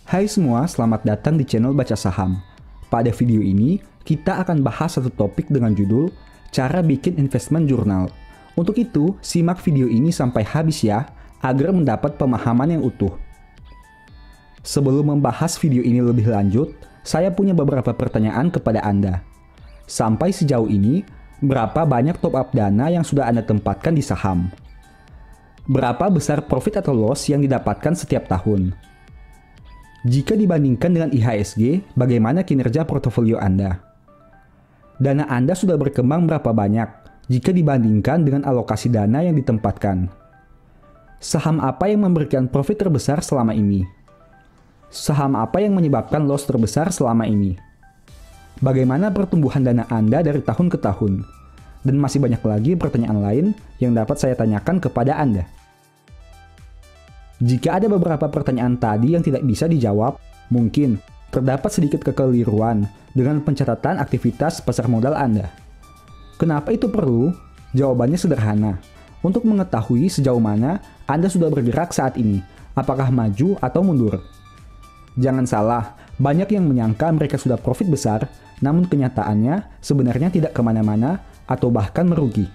Hai semua, selamat datang di channel Baca Saham. Pada video ini, kita akan bahas satu topik dengan judul Cara Bikin Investment Journal. Untuk itu, simak video ini sampai habis ya, agar mendapat pemahaman yang utuh. Sebelum membahas video ini lebih lanjut, saya punya beberapa pertanyaan kepada Anda. Sampai sejauh ini, berapa banyak top up dana yang sudah Anda tempatkan di saham? Berapa besar profit atau loss yang didapatkan setiap tahun? Jika dibandingkan dengan IHSG, bagaimana kinerja portofolio Anda? Dana Anda sudah berkembang berapa banyak jika dibandingkan dengan alokasi dana yang ditempatkan? Saham apa yang memberikan profit terbesar selama ini? Saham apa yang menyebabkan loss terbesar selama ini? Bagaimana pertumbuhan dana Anda dari tahun ke tahun? Dan masih banyak lagi pertanyaan lain yang dapat saya tanyakan kepada Anda. Jika ada beberapa pertanyaan tadi yang tidak bisa dijawab, mungkin terdapat sedikit kekeliruan dengan pencatatan aktivitas pasar modal Anda. Kenapa itu perlu? Jawabannya sederhana. Untuk mengetahui sejauh mana Anda sudah bergerak saat ini, apakah maju atau mundur. Jangan salah, banyak yang menyangka mereka sudah profit besar, namun kenyataannya sebenarnya tidak kemana-mana atau bahkan merugi.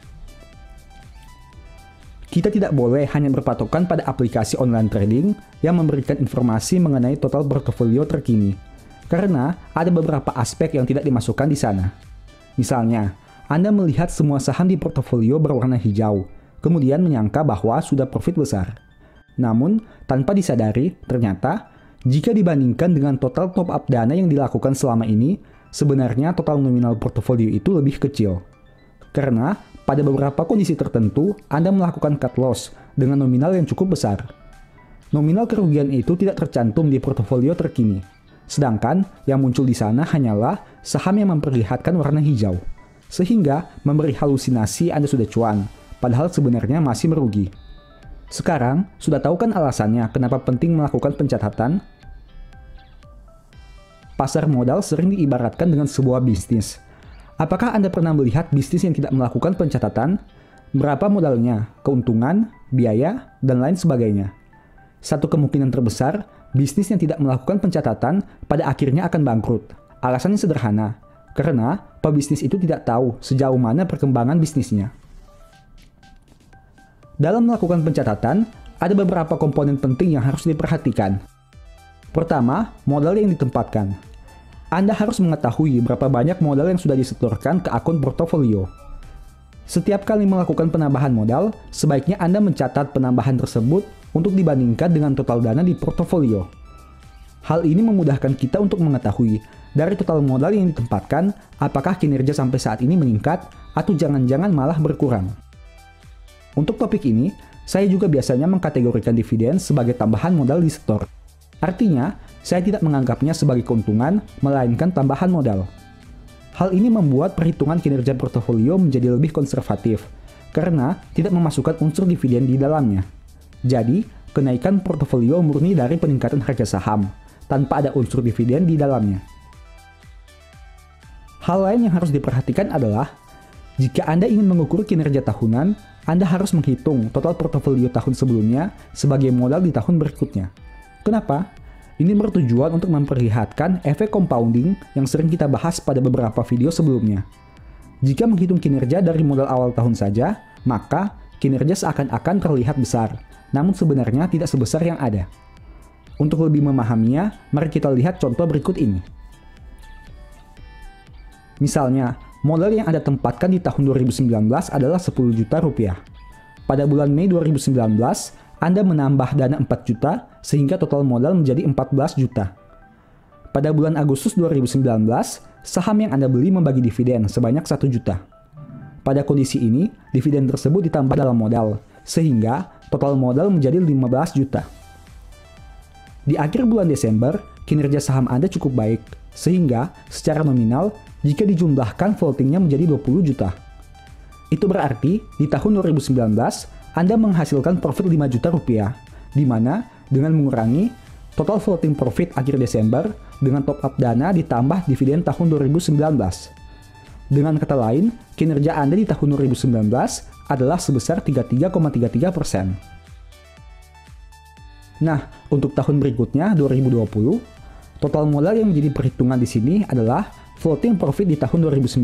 Kita tidak boleh hanya berpatokan pada aplikasi online trading yang memberikan informasi mengenai total portofolio terkini, karena ada beberapa aspek yang tidak dimasukkan di sana. Misalnya, Anda melihat semua saham di portofolio berwarna hijau, kemudian menyangka bahwa sudah profit besar. Namun, tanpa disadari, ternyata, jika dibandingkan dengan total top up dana yang dilakukan selama ini, sebenarnya total nominal portofolio itu lebih kecil. Karena, pada beberapa kondisi tertentu, Anda melakukan cut loss dengan nominal yang cukup besar. Nominal kerugian itu tidak tercantum di portofolio terkini. Sedangkan, yang muncul di sana hanyalah saham yang memperlihatkan warna hijau. Sehingga, memberi halusinasi Anda sudah cuan, padahal sebenarnya masih merugi. Sekarang, sudah tahu kan alasannya kenapa penting melakukan pencatatan? Pasar modal sering diibaratkan dengan sebuah bisnis. Apakah Anda pernah melihat bisnis yang tidak melakukan pencatatan? Berapa modalnya, keuntungan, biaya, dan lain sebagainya? Satu kemungkinan terbesar, bisnis yang tidak melakukan pencatatan pada akhirnya akan bangkrut. Alasannya sederhana, karena pebisnis itu tidak tahu sejauh mana perkembangan bisnisnya. Dalam melakukan pencatatan, ada beberapa komponen penting yang harus diperhatikan. Pertama, modal yang ditempatkan. Anda harus mengetahui berapa banyak modal yang sudah disetorkan ke akun portofolio. Setiap kali melakukan penambahan modal, sebaiknya Anda mencatat penambahan tersebut untuk dibandingkan dengan total dana di portofolio. Hal ini memudahkan kita untuk mengetahui dari total modal yang ditempatkan, apakah kinerja sampai saat ini meningkat atau jangan-jangan malah berkurang. Untuk topik ini, saya juga biasanya mengkategorikan dividen sebagai tambahan modal di setor. Artinya, saya tidak menganggapnya sebagai keuntungan, melainkan tambahan modal. Hal ini membuat perhitungan kinerja portofolio menjadi lebih konservatif, karena tidak memasukkan unsur dividen di dalamnya. Jadi, kenaikan portofolio murni dari peningkatan harga saham, tanpa ada unsur dividen di dalamnya. Hal lain yang harus diperhatikan adalah, jika Anda ingin mengukur kinerja tahunan, Anda harus menghitung total portofolio tahun sebelumnya sebagai modal di tahun berikutnya. Kenapa? Ini bertujuan untuk memperlihatkan efek compounding yang sering kita bahas pada beberapa video sebelumnya. Jika menghitung kinerja dari modal awal tahun saja, maka kinerja seakan-akan terlihat besar, namun sebenarnya tidak sebesar yang ada. Untuk lebih memahaminya, mari kita lihat contoh berikut ini. Misalnya, modal yang Anda tempatkan di tahun 2019 adalah 10 juta rupiah. Pada bulan Mei 2019, Anda menambah dana 4 juta sehingga total modal menjadi 14 juta. Pada bulan Agustus 2019, saham yang Anda beli membagi dividen sebanyak 1 juta. Pada kondisi ini, dividen tersebut ditambah dalam modal, sehingga total modal menjadi 15 juta. Di akhir bulan Desember, kinerja saham Anda cukup baik, sehingga secara nominal, jika dijumlahkan floatingnya menjadi 20 juta. Itu berarti, di tahun 2019, Anda menghasilkan profit 5 juta rupiah, di mana dengan mengurangi total floating profit akhir Desember dengan top up dana ditambah dividen tahun 2019. Dengan kata lain, kinerja Anda di tahun 2019 adalah sebesar 33,33%. Nah, untuk tahun berikutnya 2020, total modal yang menjadi perhitungan di sini adalah floating profit di tahun 2019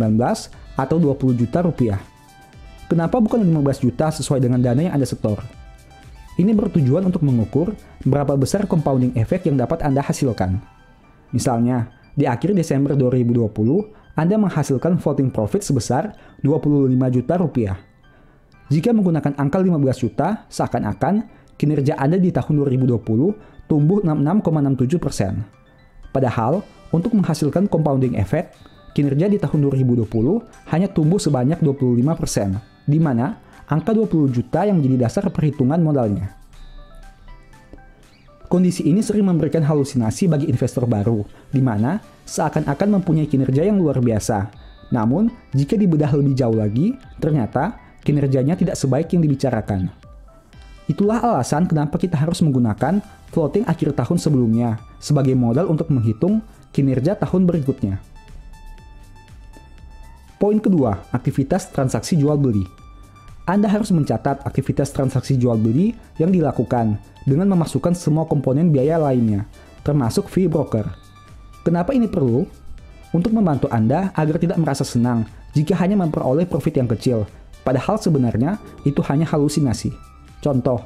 atau 20 juta rupiah. Kenapa bukan 15 juta sesuai dengan dana yang Anda setor? Ini bertujuan untuk mengukur berapa besar compounding effect yang dapat Anda hasilkan. Misalnya, di akhir Desember 2020, Anda menghasilkan floating profit sebesar 25 juta rupiah. Jika menggunakan angka 15 juta, seakan-akan kinerja Anda di tahun 2020 tumbuh 66,67%. Padahal, untuk menghasilkan compounding effect, kinerja di tahun 2020 hanya tumbuh sebanyak 25%, di mana angka 20 juta yang menjadi dasar perhitungan modalnya. Kondisi ini sering memberikan halusinasi bagi investor baru, di mana seakan-akan mempunyai kinerja yang luar biasa. Namun, jika dibedah lebih jauh lagi, ternyata kinerjanya tidak sebaik yang dibicarakan. Itulah alasan kenapa kita harus menggunakan floating akhir tahun sebelumnya sebagai modal untuk menghitung kinerja tahun berikutnya. Poin kedua, aktivitas transaksi jual beli. Anda harus mencatat aktivitas transaksi jual beli yang dilakukan dengan memasukkan semua komponen biaya lainnya, termasuk fee broker. Kenapa ini perlu? Untuk membantu Anda agar tidak merasa senang jika hanya memperoleh profit yang kecil, padahal sebenarnya itu hanya halusinasi. Contoh,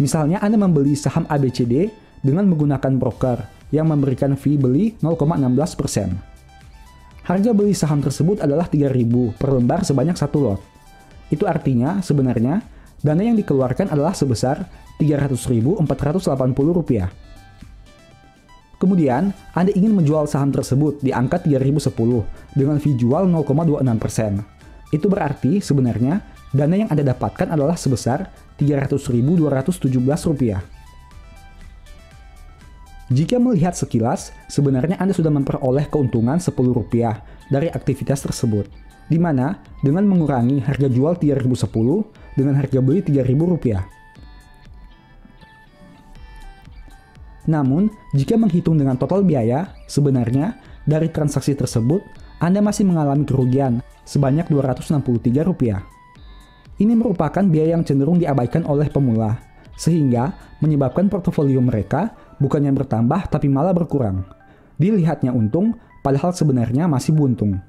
misalnya Anda membeli saham ABCD dengan menggunakan broker yang memberikan fee beli 0,16%. Harga beli saham tersebut adalah 3.000 per lembar sebanyak 1 lot. Itu artinya sebenarnya dana yang dikeluarkan adalah sebesar Rp300.480. Kemudian, Anda ingin menjual saham tersebut di angka 3.010 dengan fee jual 0,26%. Itu berarti sebenarnya dana yang Anda dapatkan adalah sebesar Rp300.217. Jika melihat sekilas, sebenarnya Anda sudah memperoleh keuntungan Rp10 dari aktivitas tersebut, di mana dengan mengurangi harga jual 3.010 dengan harga beli Rp3.000. Namun, jika menghitung dengan total biaya, sebenarnya dari transaksi tersebut, Anda masih mengalami kerugian sebanyak Rp263. Ini merupakan biaya yang cenderung diabaikan oleh pemula, sehingga menyebabkan portofolio mereka bukannya bertambah tapi malah berkurang. Dilihatnya untung, padahal sebenarnya masih buntung.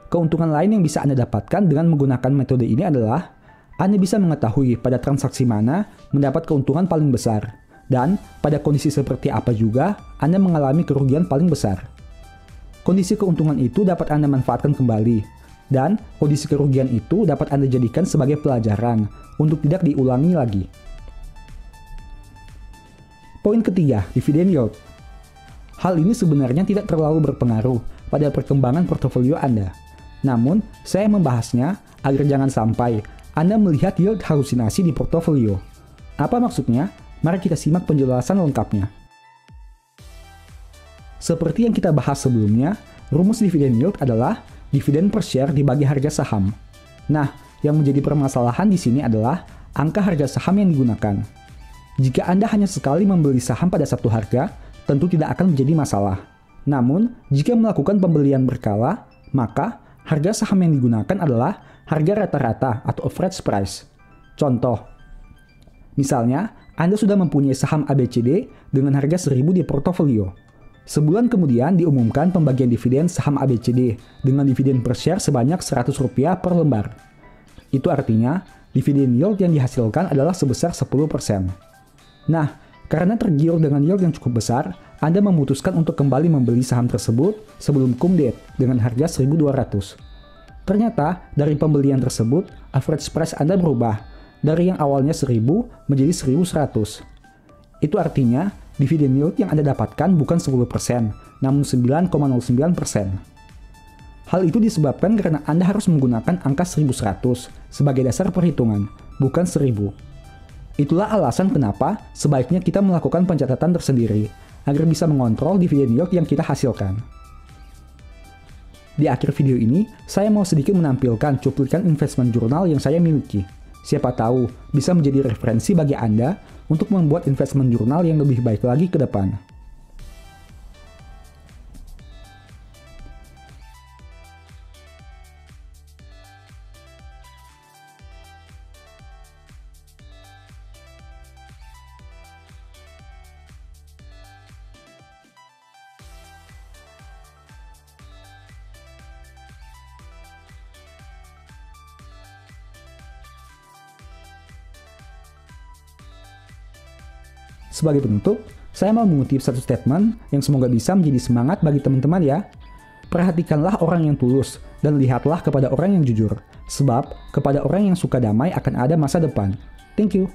Keuntungan lain yang bisa Anda dapatkan dengan menggunakan metode ini adalah Anda bisa mengetahui pada transaksi mana mendapat keuntungan paling besar, dan pada kondisi seperti apa juga Anda mengalami kerugian paling besar. Kondisi keuntungan itu dapat Anda manfaatkan kembali, dan kondisi kerugian itu dapat Anda jadikan sebagai pelajaran untuk tidak diulangi lagi. Poin ketiga, dividen yield. Hal ini sebenarnya tidak terlalu berpengaruh pada perkembangan portofolio Anda. Namun, saya membahasnya agar jangan sampai Anda melihat yield halusinasi di portofolio. Apa maksudnya? Mari kita simak penjelasan lengkapnya. Seperti yang kita bahas sebelumnya, rumus dividen yield adalah dividen per share dibagi harga saham. Nah, yang menjadi permasalahan di sini adalah angka harga saham yang digunakan. Jika Anda hanya sekali membeli saham pada satu harga, tentu tidak akan menjadi masalah. Namun, jika melakukan pembelian berkala, maka harga saham yang digunakan adalah harga rata-rata atau average price. Contoh, misalnya Anda sudah mempunyai saham ABCD dengan harga 1.000 di portofolio. Sebulan kemudian diumumkan pembagian dividen saham ABCD dengan dividen per share sebanyak Rp100 per lembar. Itu artinya, dividen yield yang dihasilkan adalah sebesar 10%. Nah, karena tergiur dengan yield yang cukup besar, Anda memutuskan untuk kembali membeli saham tersebut sebelum cum date dengan harga 1.200. Ternyata, dari pembelian tersebut, average price Anda berubah, dari yang awalnya 1.000 menjadi 1.100. Itu artinya, dividen yield yang Anda dapatkan bukan 10%, namun 9,09%. Hal itu disebabkan karena Anda harus menggunakan angka 1.100 sebagai dasar perhitungan, bukan 1.000. Itulah alasan kenapa sebaiknya kita melakukan pencatatan tersendiri, agar bisa mengontrol dividen yield yang kita hasilkan. Di akhir video ini, saya mau sedikit menampilkan cuplikan investment journal yang saya miliki. Siapa tahu bisa menjadi referensi bagi Anda untuk membuat investment journal yang lebih baik lagi ke depan. Sebagai penutup, saya mau mengutip satu statement yang semoga bisa menjadi semangat bagi teman-teman ya. Perhatikanlah orang yang tulus dan lihatlah kepada orang yang jujur. Sebab kepada orang yang suka damai akan ada masa depan. Thank you.